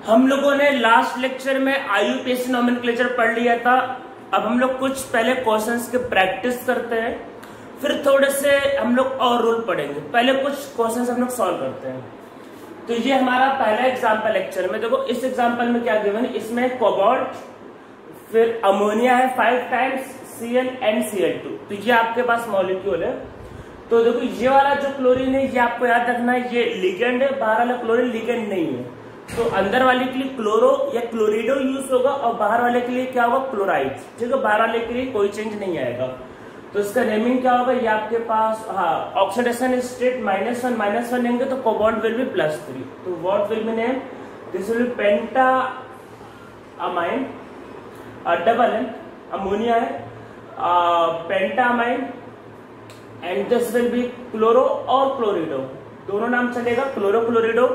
हम लोगों ने लास्ट लेक्चर में IUPAC नोमेनक्लेचर पढ़ लिया था। अब हम लोग कुछ पहले क्वेश्चंस के प्रैक्टिस करते हैं, फिर थोड़े से हम लोग और रूल पढ़ेंगे। पहले कुछ क्वेश्चंस हम लोग सॉल्व करते हैं। तो ये हमारा पहला एग्जाम्पल लेक्चर में। देखो इस एग्जाम्पल में क्या गिवन है, इसमें कोबाल्ट, फिर अमोनिया है 5 टाइम्स CnNCl2। तो ये आपके पास मॉलिक्यूल है। तो देखो ये वाला जो क्लोरीन है ये आपको याद रखना है, ये लिगेंड है, बाहर वाला क्लोरीन लिगेंड नहीं है। तो अंदर वाले के लिए क्लोरो या क्लोरिडो यूज होगा और बाहर वाले के लिए क्या होगा, क्लोराइड। ठीक है, बाहर वाले के लिए कोई चेंज नहीं आएगा। तो इसका नेमिंग क्या होगा, ये आपके पास ऑक्सीडेशन स्टेट -1 लेंगे तो कोबाल्ट विल बी +3। तो what will be name, this will be penta amine, double N ammonia है, penta amine, and this will be chloro और क्लोरिडो, दोनों नाम चलेगा, chloro chlorido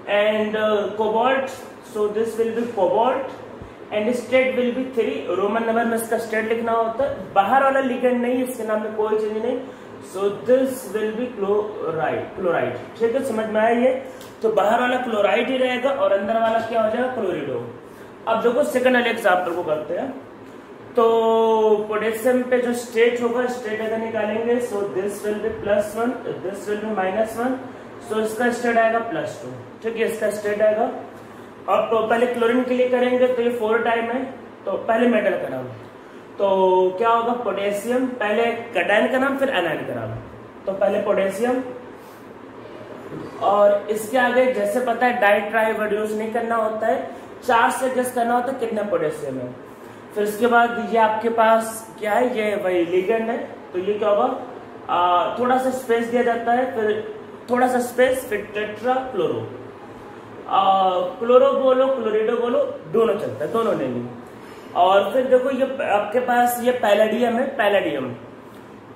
and cobalt. So this will be cobalt and state will be 3। Roman number में इसका state लिखना होता है। बाहर वाला लिगेंड नहीं, इसके नाम में कोई चेंज नहीं। सो दिस विल बी क्लोराइड। ठीक है, समझ में आया ये। तो बाहर वाला क्लोराइड ही रहेगा और अंदर वाला क्या हो जाएगा, क्लोरिडो। अब देखो सेकंड वाले एग्जाम्पल को करते हैं। तो पोटेशियम पे जो स्टेट होगा, स्टेट अगर निकालेंगे, सो this will B +1, this will B -1, सो इसका स्टेट आएगा +2। ठीक है, इसका स्टेट आएगा। अब तो पहले क्लोरीन के लिए करेंगे तो ये 4 टाइम है। तो पहले मेटल का नाम, तो क्या होगा, पोटेशियम, पहले कैटायन का नाम फिर एनायन का नाम। तो पहले पोटेशियम, और इसके आगे जैसे पता है डाई ट्राई वर्ड यूज नहीं करना होता है, 4 से गेस करना होता है कितना पोटेशियम है। फिर उसके बाद ये आपके पास क्या है, ये वही लिगेंड है। तो ये क्या होगा, थोड़ा सा स्पेस दिया जाता है, फिर थोड़ा सा स्पेस, फिर टेट्रा क्लोरो, क्लोरो बोलो क्लोरिडो बोलो, दोनों चलता है, दोनों नेमिंग। और फिर देखो ये आपके पास ये पैलेडियम है, पैलेडियम।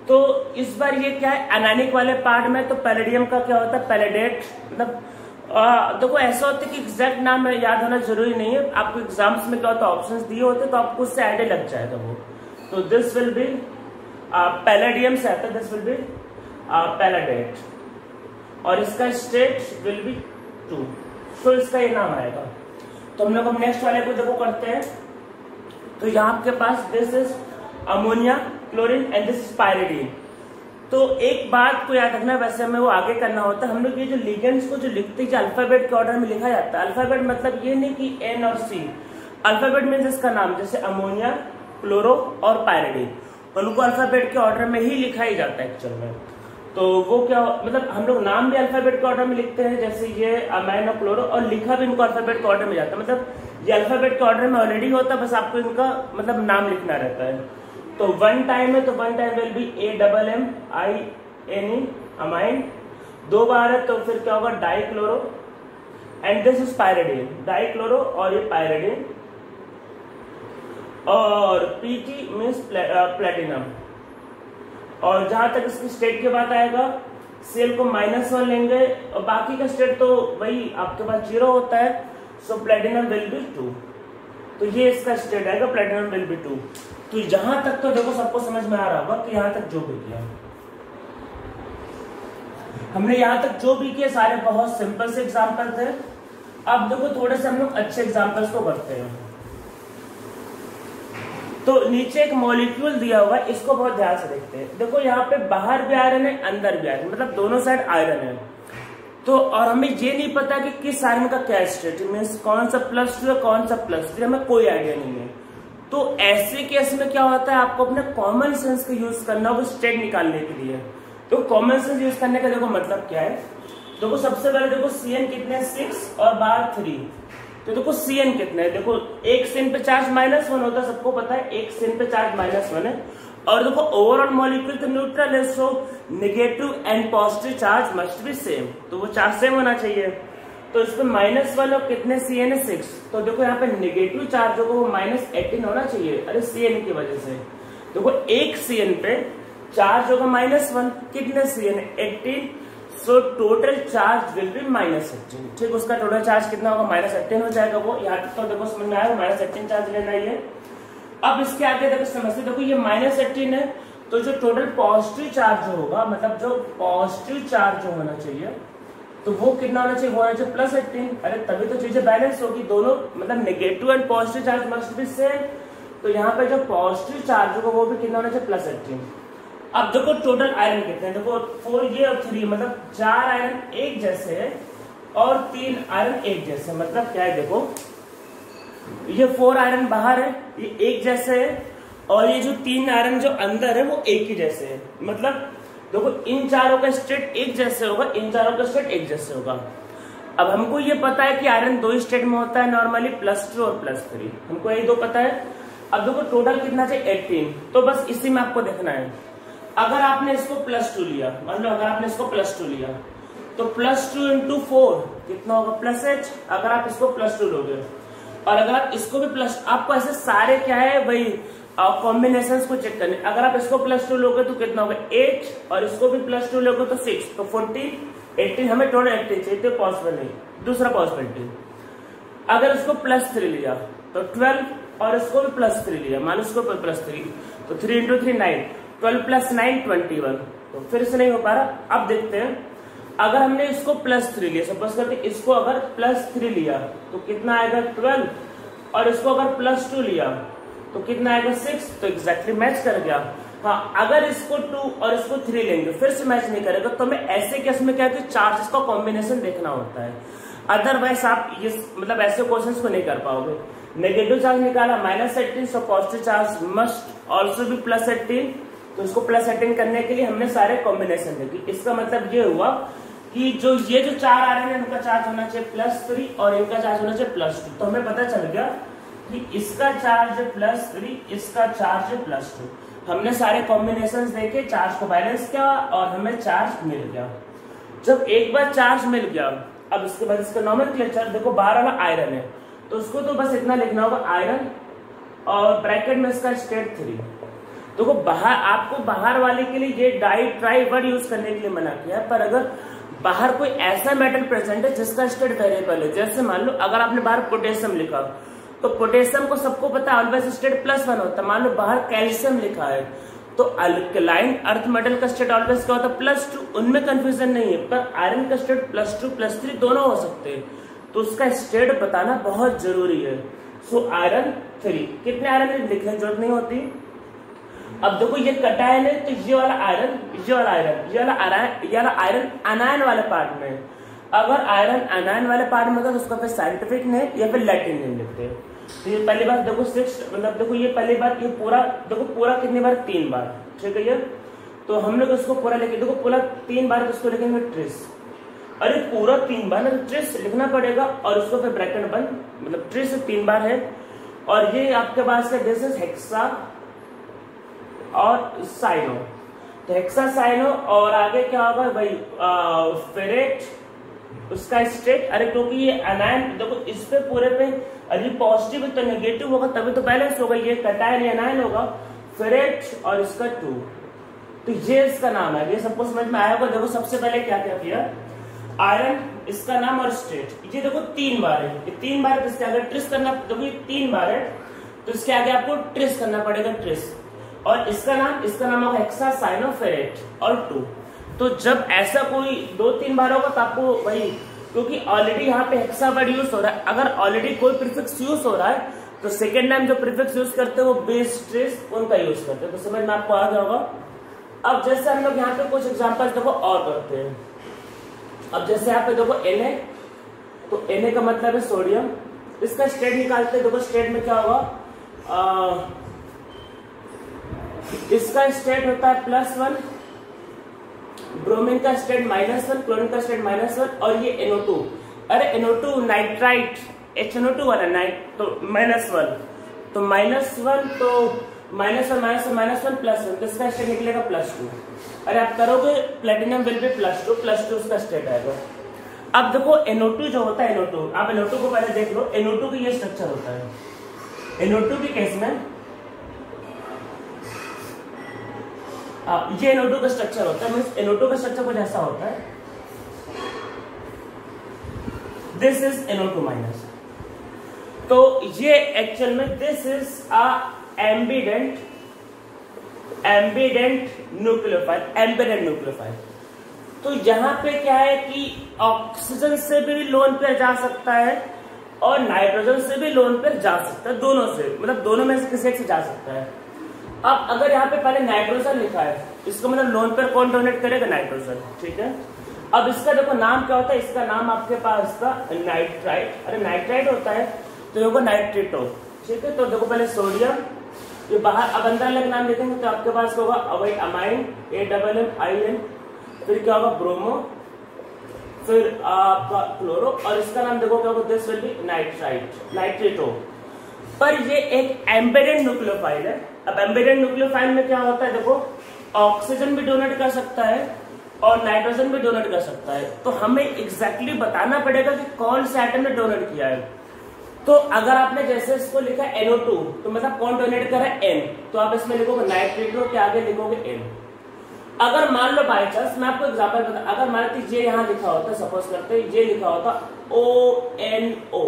तो इस बार ये क्या है, एनानिक वाले पार्ट में, तो पैलेडियम का क्या होता है, पैलेडेट। मतलब देखो ऐसा होता है कि एग्जैक्ट नाम याद होना जरूरी नहीं है। आपको एग्जाम्स में क्या होता है, ऑप्शंस दिए होते हैं तो आपको उससे आइडिया लग जाएगा वो। तो दिस विल बी पैलेडियम से आता है, दिस विल बी पैलेडेट, और इसका स्टेट विल बी 2। तो इसका ये नाम आएगा। तो हम लोग नेक्स्ट वाले को देखो करते हैं। तो यहाँ आपके पास this is ammonia, chlorine and this is pyridine. तो एक बात को याद रखना, वैसे हमें वो आगे करना होता है। हम लोग ये जो लिगेंड्स को जो लिखते हैं, अल्फाबेट के ऑर्डर में लिखा जाता है। अल्फाबेट मतलब ये नहीं कि N और C, अल्फाबेट मीन्स इसका नाम, जैसे अमोनिया, क्लोरो और पायरिडीन, उनको अल्फाबेट के ऑर्डर में ही लिखा ही जाता है एक्चुअल में। तो वो क्या मतलब, हम लोग नाम भी अल्फाबेट के ऑर्डर में लिखते हैं, जैसे ये अमाइन और क्लोरो, और लिखा भी इनको अल्फाबेट के ऑर्डर में जाता है। मतलब ये अल्फाबेट के ऑर्डर में ऑलरेडी होता है, बस आपको इनका मतलब नाम लिखना रहता है। तो 1 टाइम है तो 1 time will be AMMINE amine. 2 बार है तो फिर क्या होगा, dichloro, and this is pyridine, dichloro और ये पायरिडीन। और PT मीन्स प्लेटिनम। और जहां तक इसकी स्टेट की बात आएगा, Cl को -1 लेंगे और बाकी का स्टेट तो वही आपके पास 0 होता है। सो प्लेटिनम विल बी 2। तो ये इसका स्टेट आएगा, प्लेटिनम विल बी 2। तो यहां तक तो देखो सबको समझ में आ रहा होगा कि यहां तक जो भी किया हमने, यहां तक जो भी किया सारे बहुत सिंपल से एग्जांपल थे। अब देखो थोड़े से हम लोग अच्छे एग्जांपल्स को करते हैं। तो नीचे एक मॉलिक्यूल दिया हुआ है, इसको बहुत ध्यान से देखते हैं। देखो यहाँ पे बाहर भी आयरन है, अंदर भी आयरन, मतलब दोनों साइड आयरन है। तो और हमें ये नहीं पता कि किस आयरन का क्या स्टेट मीन्स कौन सा +2 है कौन सा +3, हमें कोई आइडिया नहीं है। तो ऐसे केस में क्या होता है, आपको अपने कॉमन सेंस का यूज करना होगा स्टेट निकालने के लिए। तो कॉमन सेंस यूज करने का देखो मतलब क्या है, देखो सबसे पहले देखो Cn कितने 6 और बाहर 3। तो देखो Cn कितने है, देखो एक Cn पे चार्ज -1 होता है, सबको पता है एक Cn पे चार्ज -1 है। और देखो ओवरऑल मॉलिक्यूल तो न्यूट्रल है, so negative and positive charge must be same, तो वो चार्ज सेम होना चाहिए। तो इसमें -1 और कितने Cn है 6। तो देखो यहाँ पे नेगेटिव चार्ज होगा वो -18 होना चाहिए, अरे Cn की वजह से। देखो एक Cn पे चार्ज होगा -1, कितने Cn है 18, so total charge will be -18। ठीक, उसका टोटल चार्ज कितना होगा, -18 हो जाएगा वो। यहाँ तक तो देखो समझ में आया, -18 चार्ज लेना ही है। अब इसके आगे देखो समझते, देखो ये -18 है, तो जो टोटल पॉजिटिव चार्ज होगा, मतलब जो पॉजिटिव चार्ज जो होना चाहिए, तो वो कितना होना चाहिए, वो होना चाहिए +18। अरे तभी तो चीजें बैलेंस होगी, दोनों मतलब negative and positive charge must be same. तो यहाँ पे जो पॉजिटिव चार्ज होगा वो भी कितना होना चाहिए, +18। अब देखो टोटल आयरन कितने हैं, देखो 4 ये और 3, मतलब 4 आयरन एक जैसे है और 3 आयरन एक जैसे, मतलब क्या है, देखो ये 4 आयरन बाहर है, ये एक जैसे है, और ये जो 3 आयरन जो अंदर है वो एक ही जैसे है। मतलब देखो इन चारों का स्टेट एक जैसे होगा, इन चारों का स्टेट एक जैसे होगा। अब हमको ये पता है कि आयरन 2 स्टेट में होता है नॉर्मली, +2 और +3, हमको यही 2 पता है। अब देखो टोटल कितना चाहिए, 18। तो बस इसी में आपको देखना है, अगर आपने इसको +2 लिया, मान लो अगर आपने इसको +2 लिया तो +2 × 4 कितना होगा, +8। अगर आप इसको +2 लोगे और अगर आप इसको भी प्लस, आपको ऐसे सारे क्या है वही कॉम्बिनेशंस को चेक करने। अगर आप इसको +2 लोगे तो कितना होगा, 8, और इसको भी +2 लोगे तो 6, तो 14, 18, हमें टोटल 18 चाहिए, तो पॉसिबल नहीं। दूसरा पॉसिबिलिटी, अगर इसको +3 लिया तो 12, और इसको भी +3 लिया, मान इसको +3, तो 3 × 3 9, 12 + 9 21, तो फिर से नहीं हो पा रहा। अब देखते हैं, अगर हमने इसको +3 लिया, सपोज करते इसको अगर +3 लिया तो कितना आएगा 12, और इसको अगर +2 लिया तो कितना आएगा 6, तो एग्जैक्टली मैच कर गया। हाँ, अगर इसको 2 और इसको 3 लेंगे फिर से मैच नहीं करेगा, तो हमें ऐसे केस में क्या कि चार्जेस का कॉम्बिनेशन देखना होता है, अदरवाइज आप ये मतलब ऐसे क्वेश्चंस को नहीं कर पाओगे। नेगेटिव चार्ज निकाला -18, so positive charge must also भी +18, तो इसको +18 करने के लिए हमने सारे कॉम्बिनेशन देखे। इसका मतलब ये हुआ कि जो ये जो 4 आ रहे हैं उनका चार्ज होना चाहिए +3 और इनका चार्ज होना चाहिए +2। तो हमें पता चल गया कि इसका चार्ज +3, इसका चार्ज +2। हमने सारे कॉम्बिनेशंस देखे, चार्ज को बैलेंस किया और हमें चार्ज मिल गया। जब एक बार चार्ज मिल गया, अब इसके बाद इसका नॉमेनक्लेचर देखो, बाहर वाला आयरन है तो उसको तो बस इतना लिखना होगा आयरन, और ब्रैकेट में इसका स्टेट 3। देखो बाहर, आपको बाहर वाले के लिए ये डाई ट्राई वर्ड यूज करने के लिए मना किया, पर अगर बाहर कोई ऐसा मेटल प्रेजेंट है जिसका स्टेट वेरिएबल है, जैसे मान लो अगर आपने बाहर पोटेशियम लिखा तो पोटेशियम को सबको पता है ऑलवेज स्टेट +1 होता है। मान लो बाहर कैल्शियम लिखा है तो अल्कलाइन अर्थ मेटल का स्टेट ऑलवेज क्या होता है, +2, उनमें कंफ्यूजन नहीं है। पर आयरन का स्टेट +2 +3 दोनों हो सकते हैं, तो उसका स्टेट बताना बहुत जरूरी है। सो आयरन 3, कितने आयरन लिखने की जरूरत नहीं होती। अब देखो ये कटायन है, तो ये वाला आयरन, ये वाला आयरन, ये वाला आयरन अनायन वाले पार्ट में। अगर आयरन अनायन वाले पार्ट में होता तो उसका फिर साइंटिफिक नेम या फिर लैटिन नेम लिखते। तो ये पहली बात देखो 6, मतलब देखो ये पहली बात, ये पूरा देखो, पूरा कितनी बार, 3 बार, ठीक है ये। तो हम लोग इसको पूरा लिखे, देखो पूरा 3 बार, इसको लिखेंगे ट्रिस। अरे पूरा 3 बार ना, तो ट्रिस लिखना पड़ेगा, और उसको फिर ब्रैकेट बंद, मतलब ट्रिस 3 बार है। और ये आपके पास है दिस इज हेक्सा और साइनो, तो हेक्सा साइनो, और आगे क्या होगा भाई, फेरेट, उसका स्टेट। अरे क्योंकि ये अनायन, देखो इस पे पूरे पे अरे पॉजिटिव है तो नेगेटिव होगा, तभी तो बैलेंस होगा। ये कटायन या अनायन होगा, फेरेट और इसका 2, तो ये इसका नाम है। ये सबको समझ में आया होगा। देखो सबसे पहले क्या क्या किया, आयरन, इसका नाम और स्टेट। ये देखो 3 बार है, ये 3 बार इसके आगे ट्रिस करना, देखो ये 3 बार है तो इसके आगे आपको ट्रिस करना पड़ेगा, ट्रिस। और इसका नाम होगा हेक्सा साइनो फेरेट और 2। तो जब ऐसा कोई 2-3 बार होगा तो आपको वही, क्योंकि ऑलरेडी यहाँ पे हेक्सा वर्ड यूज हो रहा है, अगर ऑलरेडी कोई प्रीफिक्स यूज हो रहा है तो सेकेंड टाइम जो प्रीफिक्स यूज करते हैं वो बेस ट्रेस उनका यूज करते हैं। तो समझ में आपको आ गया होगा। अब जैसे हम लोग यहाँ पे कुछ एग्जाम्पल देखो और करते हैं। अब जैसे यहाँ पे देखो Na, तो Na का मतलब है सोडियम, इसका स्टेट निकालते हैं। देखो स्टेट में क्या होगा, इसका स्टेट होता है +1, ब्रोमीन का स्टेट -1, क्लोरीन का स्टेट -1, और ये NO2। अरे NO2 नाइट्राइट, HNO2 वाला नाइट, तो -1, तो -1, तो -1 +1, तो इसका स्टेट निकलेगा +2। अरे आप करोगे प्लेटिनम विल बी +2 उसका स्टेट आएगा। अब देखो NO2 जो होता है, NO2, आप NO2 को पहले देख लो। NO2 का ये स्ट्रक्चर होता है। NO2 के केस में ये NO2 का स्ट्रक्चर होता है, मींस NO2 का स्ट्रक्चर कुछ ऐसा होता है, दिस इज NO2-। तो ये एक्चुअल में दिस इज एम्बिडेंट न्यूक्लियोफाइल। तो यहाँ पे क्या है कि ऑक्सीजन से भी लोन पेयर जा सकता है और नाइट्रोजन से भी लोन पेयर जा सकता है, दोनों से, मतलब दोनों में से किसी एक से जा सकता है। अब अगर यहाँ पे पहले नाइट्रोजन लिखा है, इसका मतलब लोन पेयर कौन डोनेट करेगा? नाइट्रोजन, ठीक है। अब इसका देखो नाम क्या होता है, इसका नाम आपके पास इसका नाइट्राइट, अरे नाइट्राइट होता है तो होगा नाइट्रेटो, ठीक है। तो देखो पहले सोडियम, ये बाहर अब अंदर अलग नाम लिखेंगे तो आपके पास होगा अमाइन, AMMIN, फिर क्या होगा ब्रोमो, फिर आपका क्लोरो, और इसका नाम देखो क्या होगा, दिस विल बी नाइट्रेटो। पर ये एक एम्बेडेड न्यूक्लियोफाइल है। अब एम्बेडेड न्यूक्लियोफाइल में क्या होता है, देखो ऑक्सीजन भी डोनेट कर सकता है और नाइट्रोजन भी डोनेट कर सकता है। तो हमें एग्जैक्टली बताना पड़ेगा कि कौन से एटम ने डोनेट किया है। तो अगर आपने जैसे इसको लिखा NO2, तो मतलब कौन डोनेट कर रहा है? N, तो आप इसमें लिखोगे नाइट्रेटो के आगे लिखोगे N। अगर मान लो बाई चांस, मैं आपको एग्जांपल बता, अगर मान लो ये यहाँ लिखा होता, सपोज करते ये लिखा होता ONO,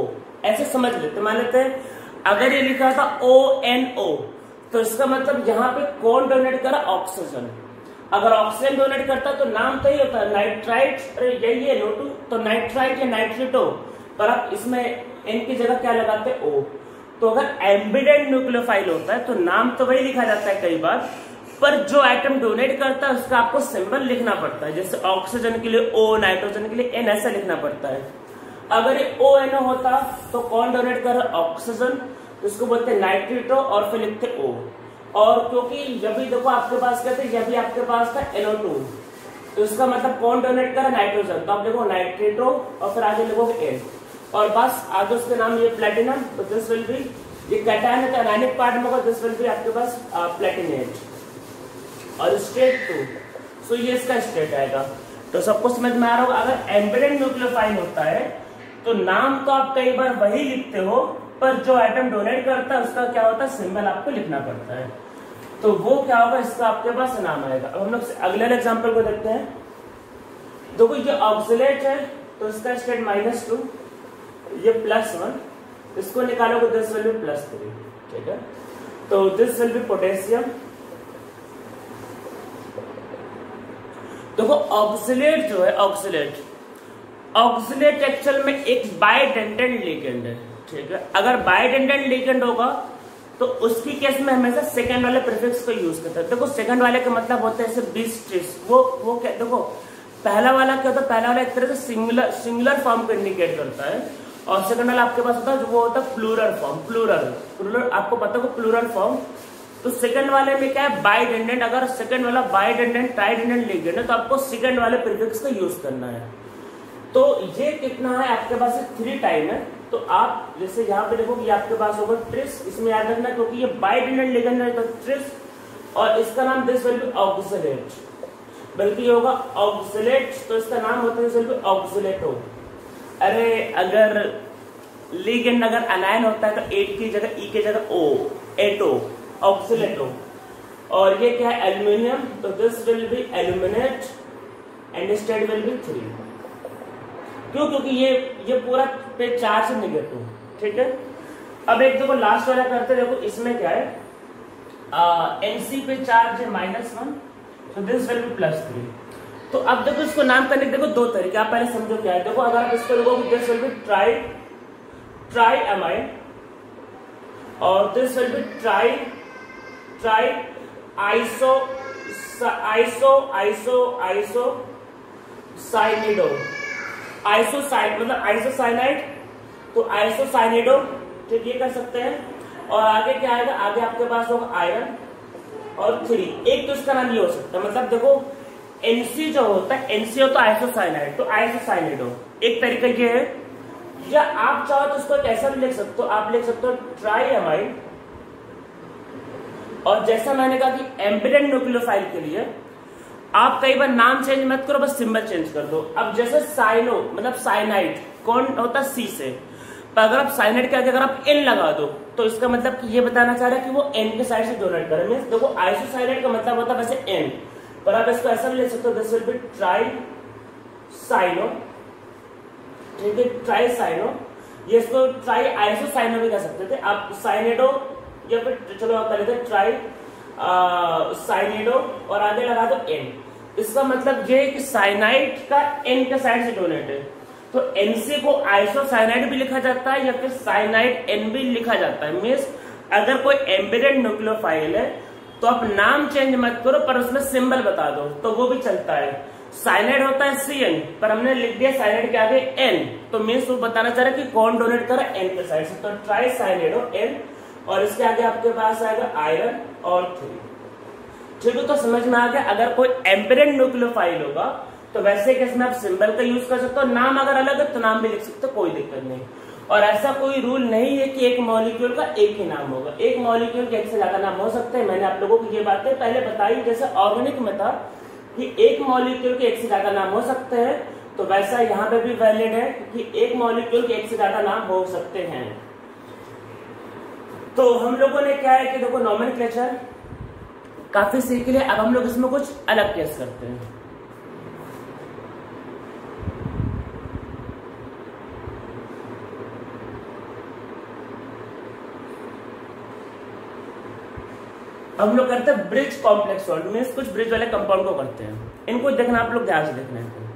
ऐसे समझ लेते, मान लेते हैं अगर ये लिखा था ONO, तो इसका मतलब यहाँ पे कौन डोनेट करा? ऑक्सीजन। अगर ऑक्सीजन डोनेट करता तो नाम तो ही होता है नाइट्राइट, अरे यही है NO2, तो नाइट्राइट या नाइट्रेटो, पर आप इसमें N की जगह क्या लगाते हैं? O। तो अगर एम्बेडेड न्यूक्लियोफाइल होता है तो नाम तो वही लिखा जाता है कई बार, पर जो एटम डोनेट करता है उसका आपको सिंबल लिखना पड़ता है। जैसे ऑक्सीजन के लिए O, नाइट्रोजन के लिए N, ऐसा लिखना पड़ता है। अगर ये ONO होता तो कौन डोनेट कर रहा है? ऑक्सीजन, तो इसको बोलते हैं नाइट्रेटो और फिर लिखते O। और क्योंकि जब भी देखो आपके पास कहते हैं, जब भी आपके पास था NO2, तो इसका मतलब कौन डोनेट कर रहा है? नाइट्रोजन, तो आप देखो नाइट्रेटो और फिर आगे लिखोगे N, और बस आगे उसके नाम ये प्लेटिनम, तो दिस विल बी, ये कैटायन है तो एनायनिक पार्ट में होगा, दिस विल बी आपके पास प्लेटिनेट। और स्टेट 2, सो ये इसका स्टेट आएगा। तो सबको समझ में आ रहा होगा। अगर एम्बेडेड न्यूक्लियोफाइल होता है तो नाम तो आप कई बार वही लिखते हो, पर जो एटम डोनेट करता है उसका क्या होता है? सिंबल आपको लिखना पड़ता है। तो वो क्या होगा, इसका आपके पास नाम आएगा। अब हम लोग अगले एग्जाम्पल को देखते हैं। देखो ये ऑक्सीलेट है तो इसका स्टेट -2, ये +1, इसको निकालोगे दिस विल बी +3, ठीक है। तो दिस विल बी पोटेशियम। देखो ऑक्सीलेट जो है, ऑक्सीलेट एक्चुअल में एक बाइडेंडेंट लिगेंड है, ठीक है। अगर बाइडेंडेंट लिगेंड होगा तो उसकी केस में हमेशा सेकंड वाले प्रीफिक्स को यूज करते हैं। देखो सेकंड वाले का मतलब होता है जैसे 20 वो क्या, देखो पहला वाला क्या होता है? पहला वाला एक तरह से सिंगुलर फॉर्म को इंडिकेट करता है, और सेकंड वाला आपके पास होता है वो होता है प्लूरल फॉर्म। प्लूरल आपको पता होगा प्लूरल फॉर्म। तो सेकंड वाले में क्या है? बाइडेंडेंट। अगर सेकंड वाला बाइडेंडेंट ट्राइडेंडेंट लिगेंड है तो आपको सेकंड वाले प्रीफिक्स का यूज करना है। तो ये कितना है आपके पास? 3 टाइम है। तो आप जैसे यहाँ पे देखो ये आपके पास होगा ट्रिस, इसमें याद रखना क्योंकि ये बाइडेंडेंट लिगेंड है तो ट्रिस, और इसका नाम दिस विल बी ऑक्सीलेट, बल्कि ये होगा ऑक्सीलेट, तो इसका नाम होता है दिस विल बी ऑक्सीलेटो। अरे अगर लिगेंड अगर अनायन होता है तो 8 की जगह E की जगह O, एटो, ऑक्सीलेटो। और ये क्या है? एल्यूमिनियम, तो this will B aluminate and state will be 3। क्यों? क्योंकि ये पूरा पे चार्ज नेगेटिव, ठीक है। अब एक देखो लास्ट वाला करते, देखो इसमें क्या है? NC पे चार्ज है -1, तो दिस विल बी +3। तो अब देखो इसको नाम करने के देखो 2 तरीके, आप पहले समझो क्या है। देखो अगर आप इसको लिखोगे दिस विल बी ट्राइअमाइड, और दिस विल बी ट्राई आइसोसाइनिडो, मतलब आइसोसाइनाइड, तो आइसोसाइनिडो, ठीक, ये कर सकते हैं। और आगे क्या आएगा? आगे आपके पास होगा आयरन और 3, एक तो इसका नाम ये हो सकता है। मतलब देखो NC जो होता है, NC होता है आइसोसाइनाइड, तो आइसोसाइनिडो एक तरीका ये है। या आप चाहो तो इसको कैसा भी लिख सकते हो, आप लिख सकते हो ट्राइअमाइड। और जैसा मैंने कहा कि एम्बेडेड न्यूक्लियोफाइल के लिए आप कई बार नाम चेंज मत करो, बस सिंबल चेंज कर दो। अब जैसे साइनो मतलब साइनाइड कौन होता है? C से, पर अगर आप साइनाइड के आगे अगर आप N लगा दो तो इसका मतलब कि ये बताना चाह रहा है कि वो N के साइड से डोनेट करे। मींस देखो आइसोसाइनाइड का मतलब होता है वैसे N, पर आप इसको ऐसा भी लिख सकते हो दिस विल बी ट्राइसाइनो, ठीक है, ट्राइसाइनो। ये इसको ट्राई आइसोसाइनो भी कह सकते थे आप, साइनेडो, या फिर चलो आप पहले थे ट्राई साइनेडो और आगे लगा दो N। इसका मतलब ये है कि साइनाइड का N के साइड से डोनेट है, तो NC को आइसोसाइनाइड भी लिखा जाता है या फिर साइनाइड N भी लिखा जाता है। मीन्स अगर कोई एम्बेडेड न्यूक्लियोफाइल है तो आप नाम चेंज मत करो पर उसमें सिंबल बता दो तो वो भी चलता है। साइनाइड होता है CN पर हमने लिख दिया साइनाइड के आगे N, तो मीन्स वो बताना चाह रहा है कि कौन डोनेट कर रहा है N के साइड से, तो ट्राई साइनाइड हो N और इसके आगे आपके पास आएगा आयरन और 3। ठीक है, तो समझ में आ गया। अगर कोई एम्बेडेड न्यूक्लियोफाइल होगा तो वैसे केस में आप सिंबल का यूज कर सकते हो, नाम अगर अलग है तो नाम भी लिख सकते हो, कोई दिक्कत नहीं। और ऐसा कोई रूल नहीं है कि एक मॉलिक्यूल का एक ही नाम होगा, एक मॉलिक्यूल के एक से ज्यादा नाम हो सकते हैं। मैंने आप लोगों को ये बातें पहले बताई, जैसे ऑर्गेनिक में था कि एक मॉलिक्यूल के एक से ज्यादा नाम हो सकते हैं, तो वैसा यहाँ पे भी वैलिड है कि एक मॉलिक्यूल के एक से ज्यादा नाम हो सकते हैं। तो हम लोगों ने क्या है कि देखो नॉमेनक्लेचर काफी सीख लिया, अब हम लोग इसमें कुछ अलग केस करते हैं। अब हम लोग करते हैं ब्रिज कॉम्प्लेक्स सॉल्ट, मीन्स कुछ ब्रिज वाले कंपाउंड को करते हैं। इनको देखना आप लोग ध्यान से देखना है।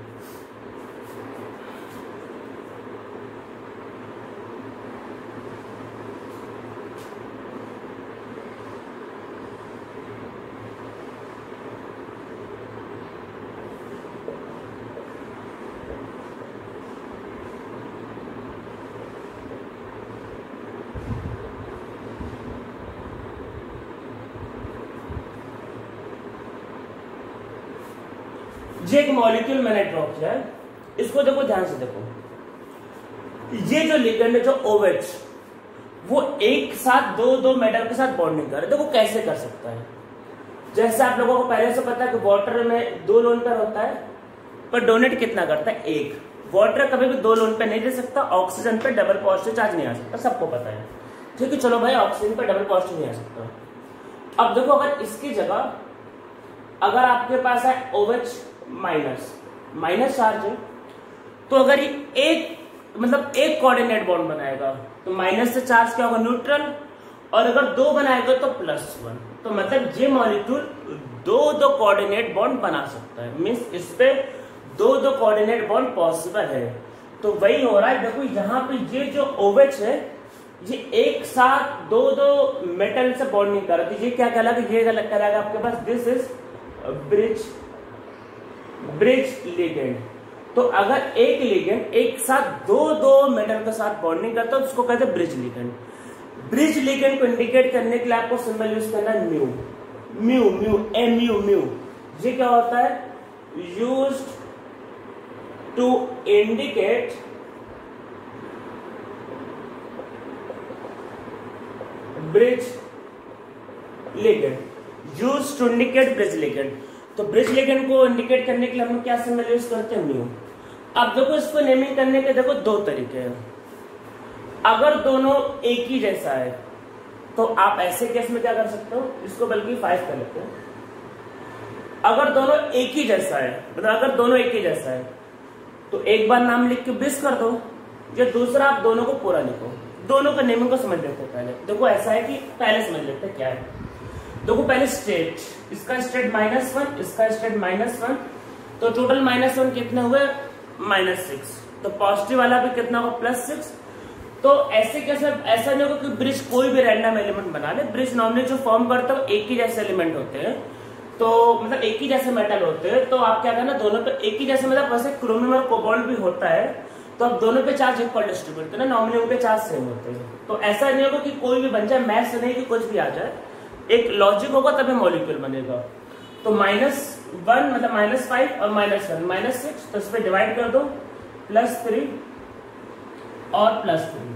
ये एक मॉलिक्यूल मैंने ड्रॉ किया है, इसको देखो ध्यान से देखो। ये जो लिगेंड है जो OH वो एक साथ दो मेटल के साथ बॉन्डिंग कर रहा है। देखो कैसे कर सकता है, जैसे आप लोगों को पहले से पता है कि वाटर में 2 लोन पेयर होता है पर डोनेट कितना करता है, 1। वाटर कभी भी 2 लोन पेयर नहीं दे सकता, ऑक्सीजन पे डबल पॉजिटिव चार्ज नहीं आ सकता, सबको पता है। ठीक है, चलो भाई ऑक्सीजन पे डबल पॉजिटिव नहीं आ सकता। अब देखो अगर इसकी जगह अगर आपके पास है OH माइनस चार्ज है, तो अगर ये एक कोऑर्डिनेट बॉन्ड बनाएगा तो माइनस से चार्ज क्या होगा, न्यूट्रल, और अगर 2 बनाएगा तो +1। तो मतलब ये मॉलिक्यूल दो कोऑर्डिनेट बॉन्ड बना सकता है, मीन्स इस पे दो कोऑर्डिनेट बॉन्ड पॉसिबल है। तो वही हो रहा है, देखो यहाँ पे ये जो OH है ये एक साथ दो मेटल से बॉन्ड नहीं कर रहा, तो ये क्या कहलाएगा, ये कहलाएगा आपके पास दिस इज ब्रिज लिगेंड। तो अगर एक लिगेंड एक साथ दो मेटल के साथ बॉन्डिंग करता है उसको कहते हैं ब्रिज लिगेंड। ब्रिज लिगेंड को इंडिकेट करने के लिए आपको सिंबल यूज करना है म्यू। ये क्या होता है, used to indicate bridge ligand, used to indicate bridge ligand. तो ब्रिज लिगेंड को इंडिकेट करने के लिए हम क्या सिंबल यूज करते हैं, म्यू। अब देखो इसको नेमिंग करने के देखो 2 तरीके हैं। अगर दोनों एक ही जैसा है तो आप ऐसे केस में क्या कर सकते हो, इसको बल्कि 5 कर लेते हैं। अगर दोनों एक ही जैसा है, मतलब अगर दोनों एक ही जैसा है तो एक बार नाम लिख के ब्रिज कर दो, या दूसरा आप दोनों को पूरा लिखो। दोनों का नेमिंग को समझ लेते हैं पहले। देखो ऐसा है कि पहले समझ लेते हैं क्या है। देखो पहले स्टेट, इसका स्टेट -1, इसका स्टेट -1, तो टोटल -1 कितने हुए, -6। तो पॉजिटिव वाला भी कितना होगा, +6। तो ऐसे कैसे, ऐसा नहीं होगा कि ब्रिज कोई भी रैंडम एलिमेंट बना ले। ब्रिज नॉर्मली जो फॉर्म करता है एक ही जैसे एलिमेंट होते हैं, तो मतलब एक ही जैसे मेटल होते हैं। तो आप क्या करना, दोनों पे एक ही जैसे, मतलब वैसे क्रोमियम और कोबाल्ट भी होता है, तो आप दोनों पे चार्ज इक्वल डिस्ट्रीब्यूट करना, नॉर्मली उनके चार्ज सेम होते हैं। तो ऐसा नहीं होगा कि कोई भी बन जाए, मैथ से नहीं कि कुछ भी आ जाए, एक लॉजिक होगा तभी मॉलिक्यूल बनेगा। तो -1 मतलब -5 और -1 -6, तो इस पे डिवाइड कर दो, +3 और +3।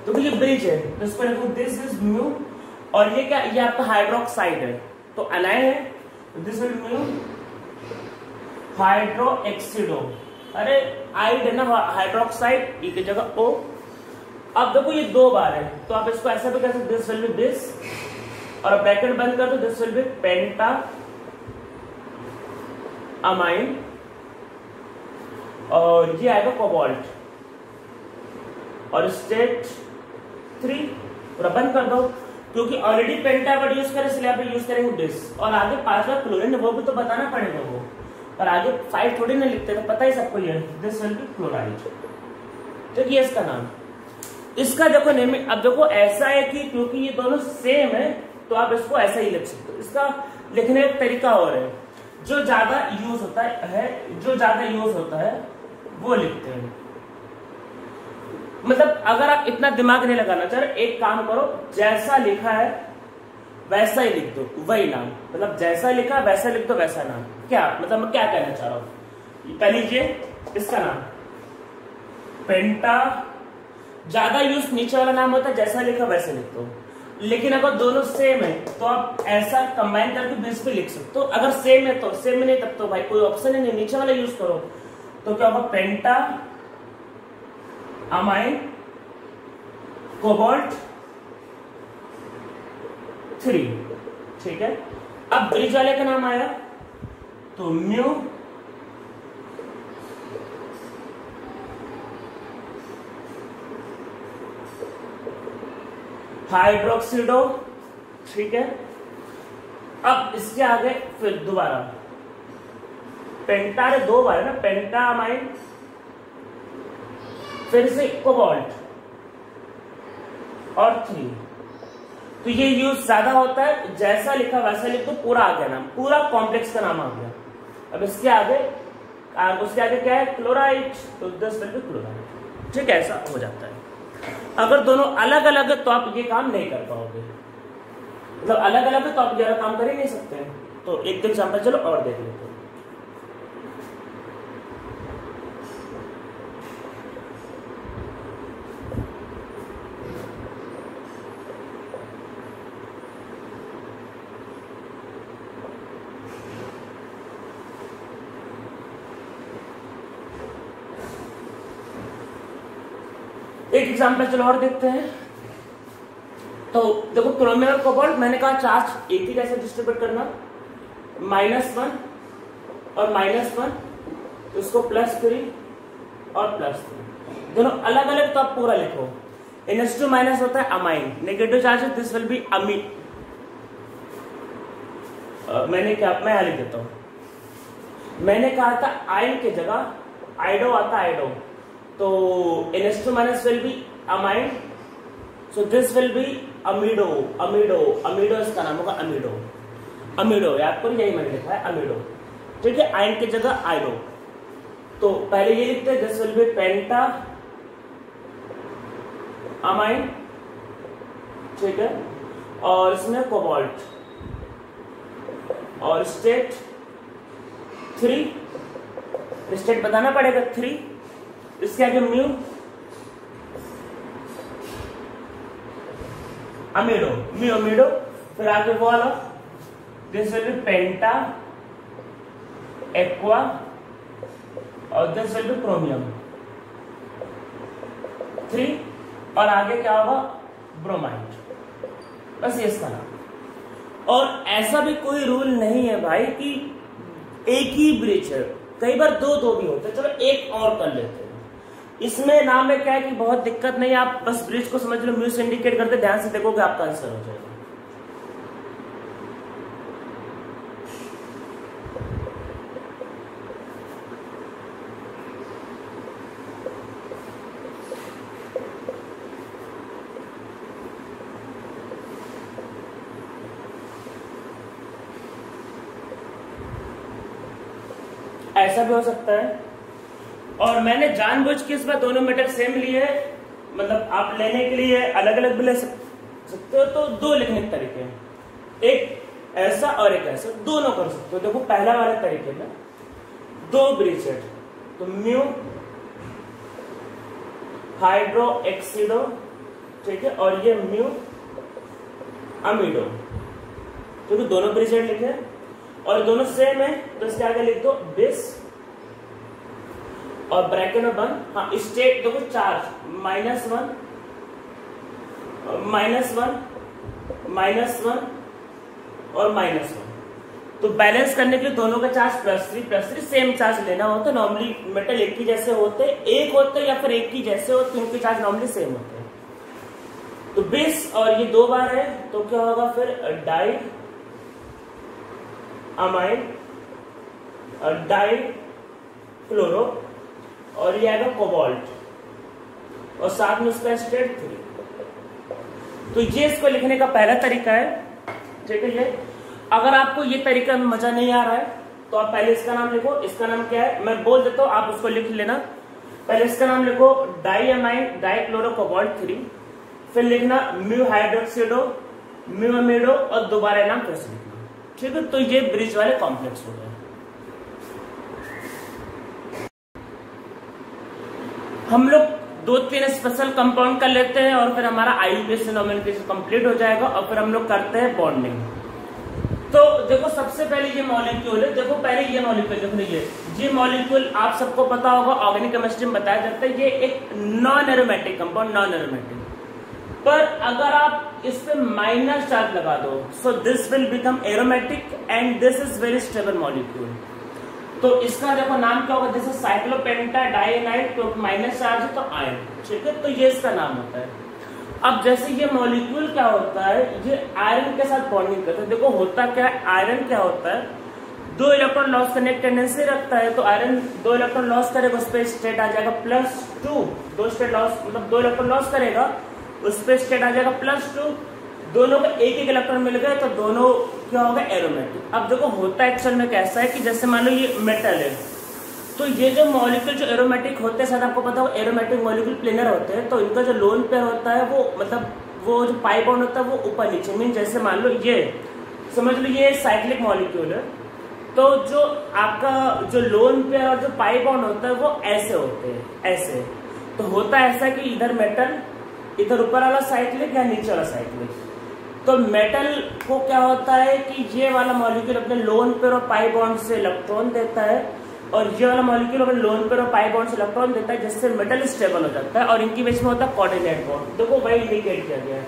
तो ये ब्रिज है, तो इस पर देखो दिस इज म्यू, और ये क्या, ये आपका हाइड्रोक्साइड है, तो अनायन है, दिस इज म्यू हाइड्रोक्सिडो। अरे आइड है ना, हाइड्रोक्साइड, ई की जगह O। अब देखो ये 2 बार है, तो आप इसको ऐसा भी कर सकते, दिस विल बी दिस, और ब्रैकेट बंद कर दो, this will be penta amine, और ये आएगा कोबाल्ट, और स्टेट 3 पूरा बंद कर दो, क्योंकि ऑलरेडी पेंटा वर्ड यूज करें इसलिए आप यूज करेंगे दिस, और आगे 5वां क्लोरीन, वो भी तो बताना पड़ेगा वो। और आगे 5 थोड़ी ना लिखते, तो पता ही सबको ये, दिस विल बी क्लोराइड। तो ये इसका नाम। इसका देखो नेमिंग, अब देखो ऐसा है कि क्योंकि ये दोनों सेम है तो आप इसको ऐसा ही लिख सकते हो। इसका लिखने का तरीका और है, जो ज्यादा यूज होता है वो लिखते हैं। मतलब अगर आप इतना दिमाग नहीं लगाना चाह रहे, एक काम करो, जैसा लिखा है वैसा ही लिख दो, वही नाम। मतलब जैसा लिखा वैसा लिख दो, वैसा नाम। क्या मतलब मैं क्या कहना चाह रहा हूं, पहले ये इसका नाम पेंटा, ज्यादा यूज नीचे वाला नाम होता है, जैसा लिखा वैसे लिख दो। लेकिन अगर दोनों सेम है तो आप ऐसा कंबाइन करके बेस पे लिख सकते हो। अगर सेम है तो सेम नहीं, तब तो भाई कोई ऑप्शन ही नहीं, नीचे वाला यूज करो। तो क्या होगा, पेंटा अमाइन कोबाल्ट 3, ठीक है। अब ब्रिज वाले का नाम आया तो म्यू हाइड्रोक्सीडो, ठीक है। अब इसके आगे फिर दोबारा पेंटा, 2 बार है ना, पेंटामाइन, फिर से कोबाल्ट और 3। तो ये यूज ज्यादा होता है, जैसा लिखा वैसा लिख दो, पूरा आ गया नाम, पूरा कॉम्प्लेक्स का नाम आ गया। अब इसके आगे उसके आगे क्या है, क्लोराइड, तो 10 क्लोराइड, ठीक है। ऐसा हो जाता है। अगर दोनों अलग अलग है तो आप ये काम नहीं कर पाओगे, मतलब अलग अलग है तो आप 11 काम कर ही नहीं सकते हैं। तो एक एग्जांपल चलो और देख लेते हैं। एक एग्जांपल चलो और देखते हैं। तो देखो क्रोमियम और कोबाल्ट, मैंने कहा चार्ज एक ही कैसे डिस्ट्रीब्यूट करना, -1 और -1, तो इसको +3 और +3, दोनों अलग अलग, तो आप पूरा लिखो। NH2- होता है अमाइन, नेगेटिव चार्ज है, दिस विल बी अमी। मैंने क्या, मैं लिख देता हूं। मैंने कहा था आयन की जगह आइडो आता, आइडो, तो NH2- will be amine, so this will be amido, इसका नाम होगा अमीडो, याद करो, यही मैंने लिखा है अमीडो, ठीक है। आयन की जगह आइडो, तो पहले ये लिखते हैं, this will be penta amine, ठीक है। और इसमें कोबाल्ट और स्टेट 3, स्टेट बताना पड़ेगा 3। इसके आगे म्यू अमीडो, फिर आगे वो वाला, this will be penta aqua और दिस विल बी क्रोमियम 3, और आगे क्या होगा, ब्रोमाइड। बस ये इसका नाम। और ऐसा भी कोई रूल नहीं है भाई कि एक ही ब्रिज है, कई बार 2 भी होते हैं। चलो एक और कर लेते हैं। इसमें नाम में क्या है कि बहुत दिक्कत नहीं, आप बस ब्रिज को समझ लो, म्यू से इंडिकेट करते, ध्यान से देखोगे आपका आंसर हो जाएगा। ऐसा भी हो सकता है। और मैंने जानबूझ के इसमें दोनों मेटल सेम लिए है, मतलब आप लेने के लिए अलग अलग भी ले सकते हो। तो 2 लिखने के तरीके हैं, एक ऐसा और एक ऐसा, दोनों कर सकते हो। देखो पहला वाले तरीके में 2 ब्रिज है, तो म्यू हाइड्रो एक्सीडो, ठीक है, और ये म्यू अमीडो, क्योंकि दोनों ब्रिज लिखे और दोनों सेम है, तो इसके आगे लिख दो बिस और ब्रैकेट में बंद। हाँ, स्टेट देखो चार्ज -1 और -1, तो बैलेंस करने के लिए दोनों का चार्ज +3 सेम चार्ज लेना होता है। नॉर्मली मेटल एक ही जैसे होते, एक होते या फिर एक ही जैसे होते, उनके चार्ज नॉर्मली सेम होते हैं। तो बिस और ये 2 बार है, तो क्या होगा फिर डाई अमाइन डाई क्लोरो और ये आएगा कोबाल्ट और साथ में उसका स्टेट 3। तो ये इसको लिखने का पहला तरीका है, ठीक है। ये अगर आपको ये तरीका मजा नहीं आ रहा है तो आप पहले इसका नाम लिखो। इसका नाम क्या है मैं बोल देता हूँ, आप उसको लिख लेना। पहले इसका नाम लिखो डाईअमाइन डाईक्लोरो कोबाल्ट 3, फिर लिखना म्यू हाइड्रोक्सिडो म्यू अमीडो और दोबारा नाम फिर से लिखना, ठीक है। तो ये ब्रिज वाले कॉम्प्लेक्स हो गए। हम लोग 2-3 स्पेशल कंपाउंड कर लेते हैं और फिर हमारा आईयूपीएसी नोमेनक्लेचर कंप्लीट हो जाएगा और फिर हम लोग करते हैं बॉन्डिंग। तो देखो सबसे पहले ये मॉलिक्यूल है, देखो पहले ये मॉलिक्यूल देखो, ये मॉलिक्यूल आप सबको पता होगा, ऑर्गेनिक केमिस्ट्री में बताया जाता है। ये एक non aromatic compound, non aromatic, पर अगर आप इस पे माइनस चार्ज लगा दो सो this will become aromatic and this is very stable molecule. तो इसका देखो नाम क्या होगा, जैसे साइक्लोपेंटा डाइनाइल, तो माइनस चार्ज है तो आयन, ठीक है। तो ये इसका नाम होता है। अब जैसे ये मॉलिक्यूल क्या होता है, ये आयरन के साथ बॉन्डिंग करता है। देखो होता क्या है, आयरन क्या होता है, 2 इलेक्ट्रॉन लॉस करने की टेंडेंसी रखता है। तो आयरन 2 इलेक्ट्रॉन लॉस करेगा, उस पर स्टेट आ जाएगा +2। 2 स्टेट लॉस मतलब 2 इलेक्ट्रॉन लॉस करेगा, उस पर स्टेट आ जाएगा +2। दोनों को एक इलेक्ट्रॉन मिल गए तो दोनों क्या होगा, एरोमेटिक। अब देखो होता एक्चुअल में कैसा है कि जैसे मान लो ये मेटल है, तो ये जो मॉलिक्यूल जो एरोमेटिक होते हैं, शायद आपको पता हो एरोमेटिक मॉलिक्यूल प्लेनर होते हैं, तो इनका जो लोन पेयर होता है वो मतलब वो जो पाई बॉन्ड होता है वो ऊपर नीचे, मीन जैसे मान लो ये समझ लो ये साइक्लिक मॉलिक्यूल है, तो जो आपका जो लोन पेयर और जो पाई बॉन्ड होता है वो ऐसे होते हैं, ऐसे। तो होता ऐसा कि इधर मेटल, इधर ऊपर वाला साइक्लिक या नीचे वाला साइक्लिक। तो मेटल को क्या होता है कि ये वाला मॉलिक्यूल अपने लोन पेयर और पाई बॉन्ड से इलेक्ट्रॉन देता है और ये वाला मॉलिक्यूल अपने लोन पेयर और पाई बॉन्ड से इलेक्ट्रॉन देता है, जिससे मेटल स्टेबल हो जाता है और इनकी बीच में होता है कोऑर्डिनेट बॉन्ड। देखो वही इंडिकेट किया गया है।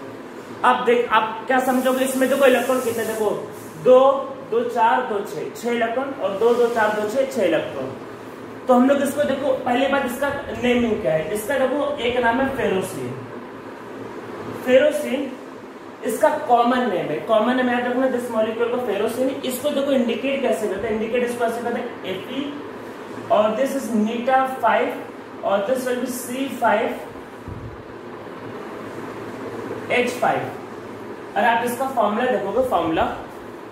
अब देख आप क्या समझोगे इसमें, देखो इलेक्ट्रॉन कितने, देखो 2 2 4 2 6 इलेक्ट्रॉन और 2 2 4 2 6 इलेक्ट्रॉन। तो हम लोग इसको देखो पहली बात इसका नेमिंग क्या है, इसका देखो एक नाम है फेरोसिन। फेरोसिन इसका कॉमन नेम है, कॉमन नेम याद रखना दिस मॉलिक्यूल का फेरोसिन। इसको देखो इंडिकेट कैसे करते हैं, इंडिकेट इसको ऐसे करते हैं Fe और दिस इज नीटा 5 और दिस विल बी C5H5। और आप इसका फॉर्मूला देखोगे, फॉर्मूला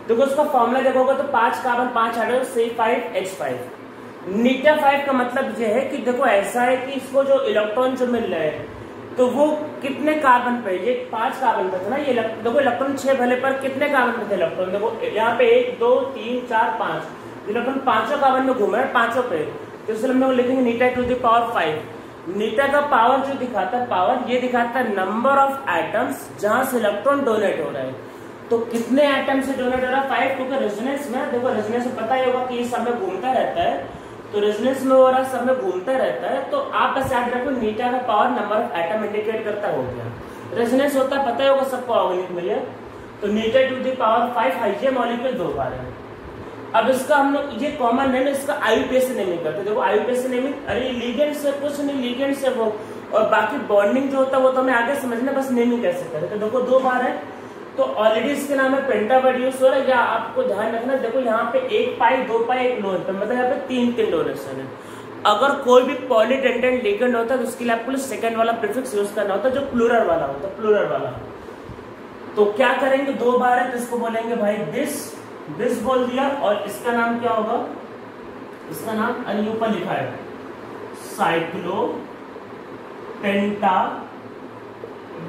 देखो इसका फॉर्मूला देखोगे तो 5 कार्बन 5 हाइड्रोजन C5H5। नीटा 5 का मतलब यह है कि देखो ऐसा है कि इसको जो इलेक्ट्रॉन जो मिल रहे हैं तो वो कितने कार्बन पे, ये 5 कार्बन पे था ना, ये देखो इलेक्ट्रॉन 6 भले पर कितने कार्बन पे थे इलेक्ट्रॉन, देखो यहाँ पे 1 2 3 4 5 इलेक्ट्रॉन 5 कार्बन में घूम रहे हैं 5 पे। तो इसलिए हम लोग लिखेंगे नीटा टू द पावर 5। नीटा का पावर जो दिखाता है, पावर ये दिखाता है नंबर ऑफ एटम्स जहां से इलेक्ट्रॉन डोनेट हो रहा है। तो कितने एटम से डोनेट हो रहा है, 5, क्योंकि रेजोनेंस में देखो रेजोनेंस में पता ही होगा कि इस समय घूमता रहता है, तो रेजोनेंस में हो रहा है, सब में घूमता रहता है। तो आप बस याद रखो नीटा का power number of atom indicate करता हो गया। रेजोनेंस होता है पता ही होगा सबको ऑर्गेनिक में, तो नीटा टू द पावर 5 ये मॉलिक्यूल 2 बार है। अब इसका हम लोग ये कॉमन नेम, इसका आईयूपीएसी नेमिंग करते हैं। देखो आईयूपीएसी नेमिंग, अरे लिगेंड से कुछ नहीं, लिगेंड से वो, और बाकी बॉन्डिंग जो होता है वो तो हमें आगे समझना, बस नेमिंग कैसे करें। तो देखो 2 बार है तो ऑलरेडी इसके नाम है पेंटावर्ड यूज हो रहा है। या आपको ध्यान रखना, देखो यहाँ पे 1 पाई 2 पाई 1 लोन पे, मतलब यहाँ पे 3 डोनेशन है। अगर कोई भी पॉलीडेंटेंट लिगेंड होता है तो उसके लिए आपको सेकंड वाला प्रीफिक्स यूज करना होता है जो प्लूरल वाला होता है, प्लूरल वाला। तो क्या करेंगे, 2 बार है तो इसको बोलेंगे भाई दिस बोल दिया, और इसका नाम क्या होगा, इसका नाम अरे ऊपर लिखा है साइक्लो पेंटा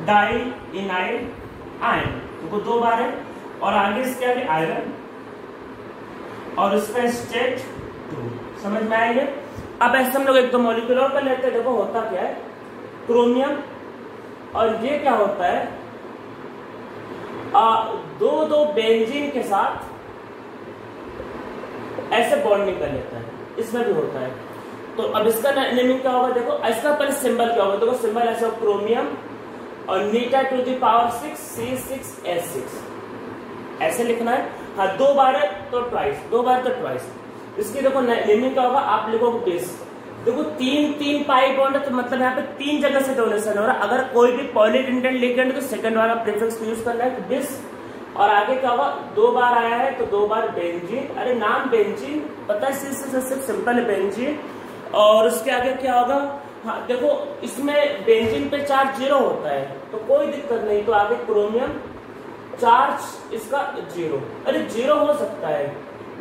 डाइइनाइल आयन। तो 2 बार है और आगे इसके आगे आयरन और इसका स्टेट 2, समझ में आएंगे। अब ऐसे हम लोग 1-2 मॉलिक्यूल और कर लेते हैं। देखो होता क्या है, क्रोमियम और ये क्या होता है, 2 बेंजीन के साथ ऐसे बॉन्डिंग कर लेता है, इसमें भी होता है। तो अब इसका नेमिंग क्या होगा, देखो इसका पहले सिंबल क्या होगा, देखो सिंबल ऐसे क्रोमियम और नीटा टू द पावर 6 C6H6 ऐसे लिखना है। हाँ 2 बार है तो ट्वाइस, 2 बार तो ट्वाइस। इसकी देखो नेमिंग क्या होगा, आप लिखोगे बेस। देखो 3 पाई बॉन्ड है तो मतलब यहाँ पे 3 जगह से डोनेशन हो रहा है। अगर कोई भी पॉलीडेंटेंट लिगेंड तो सेकंड वाला प्रीफिक्स यूज करना है बिस, और आगे क्या होगा, 2 बार आया है तो 2 बार बेंजीन। अरे नाम बेंजीन पता है, सिर्फ सिंपल बेंजीन। और उसके आगे क्या होगा, हाँ देखो इसमें बेंजीन पे चार्ज 0 होता है तो कोई दिक्कत नहीं, तो आगे क्रोमियम चार्ज इसका 0। अरे 0 हो सकता है,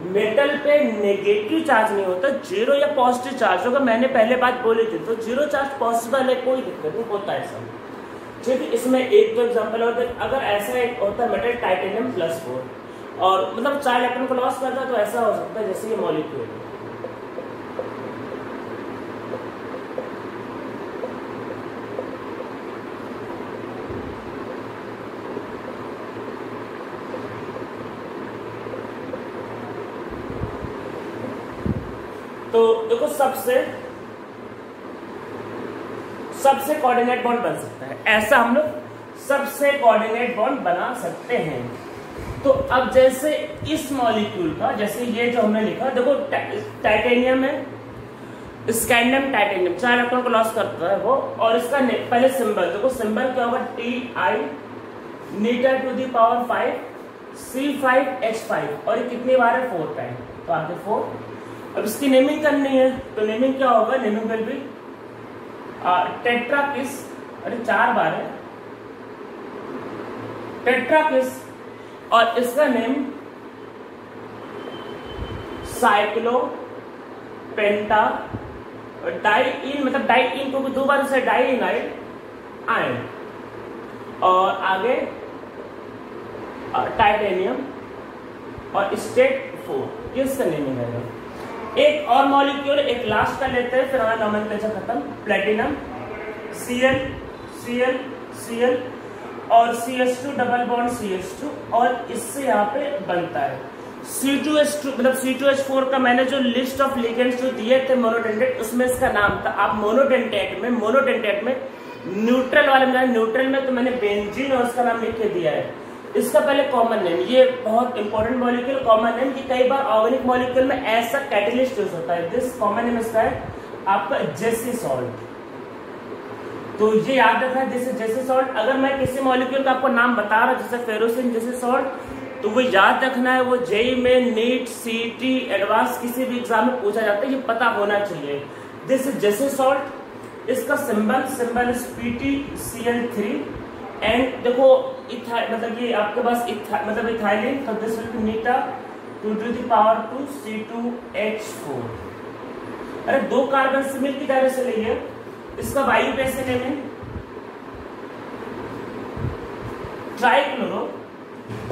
मेटल पे नेगेटिव चार्ज नहीं होता, 0 या पॉजिटिव चार्ज होगा, मैंने पहले बात बोली थी। तो 0 चार्ज पॉसिबल है, कोई दिक्कत नहीं होता है ऐसा। ठीक है, इसमें एक तो एग्जांपल और अगर ऐसा एक होता है मेटल टाइटेनियम +4 और मतलब 4 इलेक्ट्रॉन को लॉस करता है, तो ऐसा हो सकता है जैसे ये मॉलिक्यूल। तो देखो सबसे कोऑर्डिनेट बॉन्ड बन सकता है, ऐसा हम लोग सबसे कोऑर्डिनेट बॉन्ड बना सकते हैं। तो अब जैसे इस मॉलिक्यूल का, जैसे ये जो हमने लिखा, देखो टाइटेनियम है, स्कैंडियम टाइटेनियम 4 इलेक्ट्रॉन को लॉस करता है वो। और इसका पहले सिंबल देखो, सिंबल क्या होगा, Ti n⁻⁵ C5H5 और ये कितनी बार है, 4 टाइम, तो आगे 4। अब इसकी नेमिंग करनी है, तो नेमिंग क्या होगा, नेमिंग विल बी टेट्राकिस। अरे 4 बार है टेट्राकिस, और इसका नेम साइक्लो पेंटा डाइइन, मतलब डाइइन क्योंकि 2 बार से डाइइनाइल आयन। और आगे टाइटेनियम और स्टेट 4, ये इसका नेमिंग है। एक और मॉलिक्यूल, एक लास्ट का लेते हैं, फिर हमारा नोमेनक्लेचर खत्म। प्लेटिनम Cl और CH2 डबल बॉन्ड CH2, और इससे यहाँ पे बनता है C2H2, मतलब C2H4 का मैंने जो लिस्ट ऑफ लिगेंड्स जो दिए थे मोनोडेंटेट, उसमें इसका नाम था। आप मोनोडेंटेट में न्यूट्रल वाले में, न्यूट्रल में तो मैंने बेंजीन और उसका नाम लिख के दिया है। इसका पहले कॉमन नेम, ये बहुत इंपॉर्टेंट मॉलिक्यूल कॉमन नेम, कि कई बार ऑर्गेनिक मॉलिक्यूल में ऐसा कैटलिस्ट यूज होता है। दिस कॉमन नेम इसका है आपका जेसी सॉल्ट। तो ये याद रखना है, जैसे जेसी सॉल्ट। अगर मैं किसी मॉलिक्यूल का आपको नाम बता रहा हूं, जैसे फेरोसिन जेसी सॉल्ट, तो वो याद रखना है, वो जेई में, नीट, सीटी, एडवांस किसी भी एग्जाम में पूछा जाता है, ये पता होना चाहिए। This is Zeise salt. इसका सिंबल इज PtCl3 एंड देखो मतलब ये आपके पास मतलब इथाइलिन, तो this will B Neeta 2 C2H4। अरे 2 कार्बन से मिलकर जाने से लिए इसका वायु कैसे नेमिंग ट्राइक्लोरो,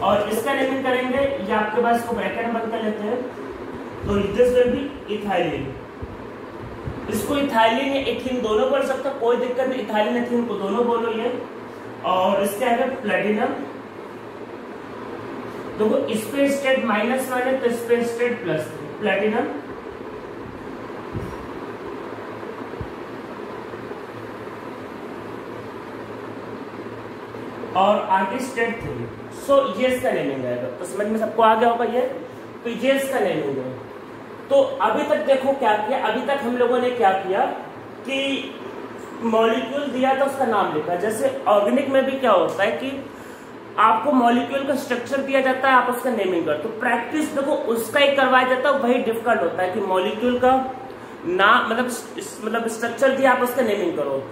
और इसका नेमिंग करेंगे, ये आपके पास इसको ब्रैकेट में बंद कर लेते हैं, तो दिस विल बी इथाइलिन। इसको इथाइलिन या इथिन दोनों बोल सकते हो, कोई दिक्कत नहीं, इथाइलिन इथिन को दोनों बोलो ये। और इसके आगे प्लेटिनम, देखो इस पे स्टेट -1 है तो इस पे स्टेट +3, प्लेटिनम। और आगे स्टेट 3। सो ये इसका नेमिंग है, तो समझ में सबको आ गया होगा ये, तो ये इसका नेमिंग है। तो अभी तक देखो क्या किया, अभी तक हम लोगों ने क्या किया कि मॉलिक्यूल दिया था, उसका नाम लिखा। जैसे ऑर्गेनिक में भी क्या होता है कि आपको मॉलिक्यूल का स्ट्रक्चर दिया जाता है, आप उसका नेमिंग कर, तो प्रैक्टिस देखो उसका ही करवाया जाता है, वही डिफिकल्ट होता है कि मॉलिक्यूल का नाम मतलब स्ट्रक्चर दिया, आप उसका नेमिंग करो।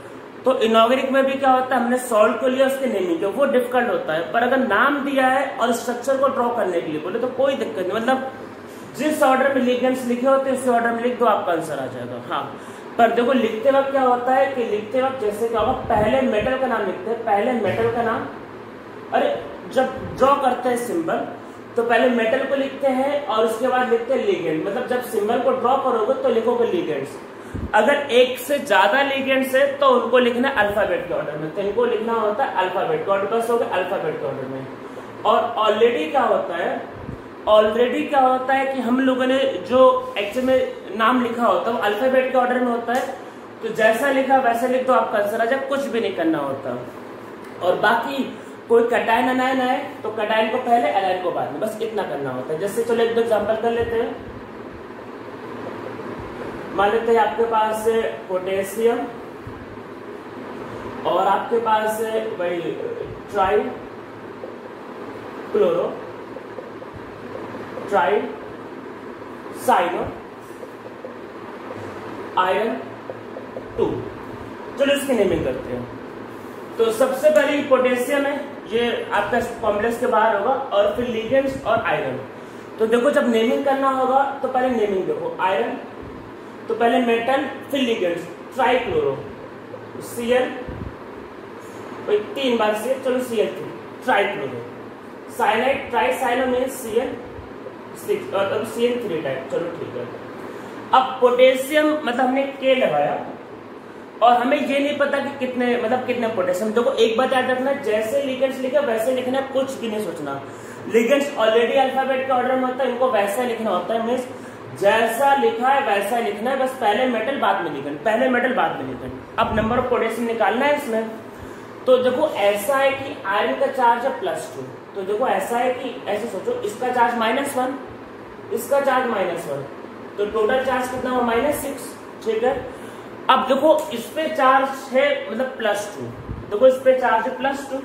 तो इनऑर्गेनिक में भी क्या होता है, हमने सॉल्ट को लिया, उसके नेमिंग किया, वो डिफिकल्ट होता है। पर अगर नाम दिया है और स्ट्रक्चर को ड्रॉ करने के लिए बोले तो कोई दिक्कत नहीं, मतलब जिस ऑर्डर में लिगेंड्स लिखे होते हैं उसी ऑर्डर में लिख दो, आपका आंसर आ जाएगा। हाँ, पर देखो लिखते वक्त क्या होता है कि लिखते वक्त जैसे क्या होगा, पहले मेटल का नाम लिखते हैं, पहले मेटल का नाम। अरे जब ड्रॉ करते हैं सिंबल तो पहले मेटल को लिखते हैं और उसके बाद लिखते हैं लिगेंड, मतलब जब सिंबल को ड्रॉ करोगे तो लिखोगे लिगेंड्स। अगर एक से ज्यादा लिगेंड्स है तो उनको लिखना है अल्फाबेट के ऑर्डर में, तो इनको लिखना होता है अल्फाबेट के ऑर्डर, बस हो गया अल्फाबेट के ऑर्डर में। और ऑलरेडी क्या होता है कि हम लोगों ने जो एक्चुअल में नाम लिखा होता है वो अल्फाबेट के ऑर्डर में होता है, तो जैसा लिखा वैसा लिख दो, आपका आंसर आ जाए, कुछ भी नहीं करना होता। और बाकी कोई कैटायन अनायन है तो कैटायन को पहले एनायन को बाद में, बस इतना करना होता है। जैसे चलो एक दो एग्जांपल कर लेते हैं। मान लेते हैं आपके पास पोटेशियम और आपके पास वही trichloro, tri, cyano, iron 2। चलो इसकी नेमिंग करते हैं। तो सबसे पहले पोटेशियम है, ये आपका कॉम्प्लेक्स के बाहर होगा, और फिर लिगेंड्स और आयरन। तो देखो जब नेमिंग करना होगा तो पहले नेमिंग देखो, आयरन तो पहले मेटल, फिर लिगेंड्स, ट्राई क्लोरो, Cl 3 बार से, चलो Cl3, trichloro, cyanide, tricyano means Cl6 और अब Cl3 टाइप। चलो ठीक है। अब पोटेशियम मतलब हमने K लगाया और हमें ये नहीं पता कि कितने पोटेशियम। देखो एक बात याद रखना, जैसे लिगेंड्स लिखे वैसे लिखना, कुछ भी नहीं सोचना। लिगेंड्स ऑलरेडी अल्फाबेट के ऑर्डर में होता है, इनको वैसा लिखना होता है, मीन्स जैसा लिखा है वैसा लिखना है, बस पहले मेटल बाद में लिगेंड, पहले मेटल बाद में लिगेंड। अब नंबर ऑफ पोटेशियम निकालना है इसमें। तो देखो ऐसा है कि आयरन का चार्ज है +2, तो देखो ऐसा है कि ऐसे सोचो, इसका चार्ज -1, इसका चार्ज -1, तो टोटल चार्ज कितना हुआ -6, ठीक है। अब देखो इस पे चार्ज है मतलब +2, देखो इस पे चार्ज है +2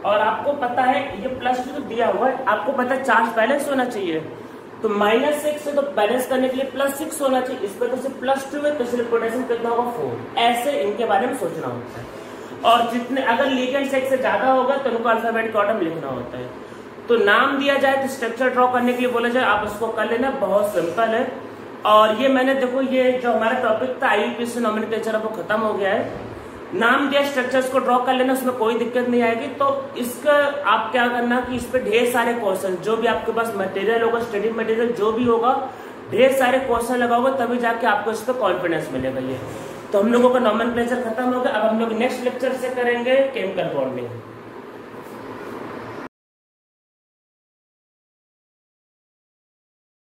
और आपको पता है ये +2 तो दिया हुआ है, आपको पता है चार्ज बैलेंस होना चाहिए, तो -6 है तो बैलेंस करने के लिए +6 होना चाहिए। इस पे तो सिर्फ +2 है, तो इसलिए पोटेशियम कितना होगा 4। ऐसे इनके बारे में सोचना होता है। और जितने अगर लिगेंड्स 1 से ज्यादा होगा तो उनको अल्फाबेट का ऑर्डर लिखना होता है। तो नाम दिया जाए तो स्ट्रक्चर ड्रॉ करने के लिए बोला जाए, आप उसको कर लेना, बहुत सिंपल है। और ये मैंने देखो ये जो हमारा टॉपिक था IUPAC नॉमेनक्लेचर, वो खत्म हो गया है। नाम दिया, स्ट्रक्चर्स को ड्रॉ कर लेना, उसमें कोई दिक्कत नहीं आएगी। तो इसका आप क्या करना कि इस पे ढेर सारे क्वेश्चन, जो भी आपके पास मटेरियल होगा, स्टडी मटेरियल जो भी होगा, ढेर सारे क्वेश्चन लगाओगे तभी जाके आपको इस पे कॉन्फिडेंस मिलेगा। ये तो हम लोगों का नॉमेनक्लेचर खत्म हो गया। अब हम लोग नेक्स्ट लेक्चर से करेंगे केमिकल बॉन्डिंग।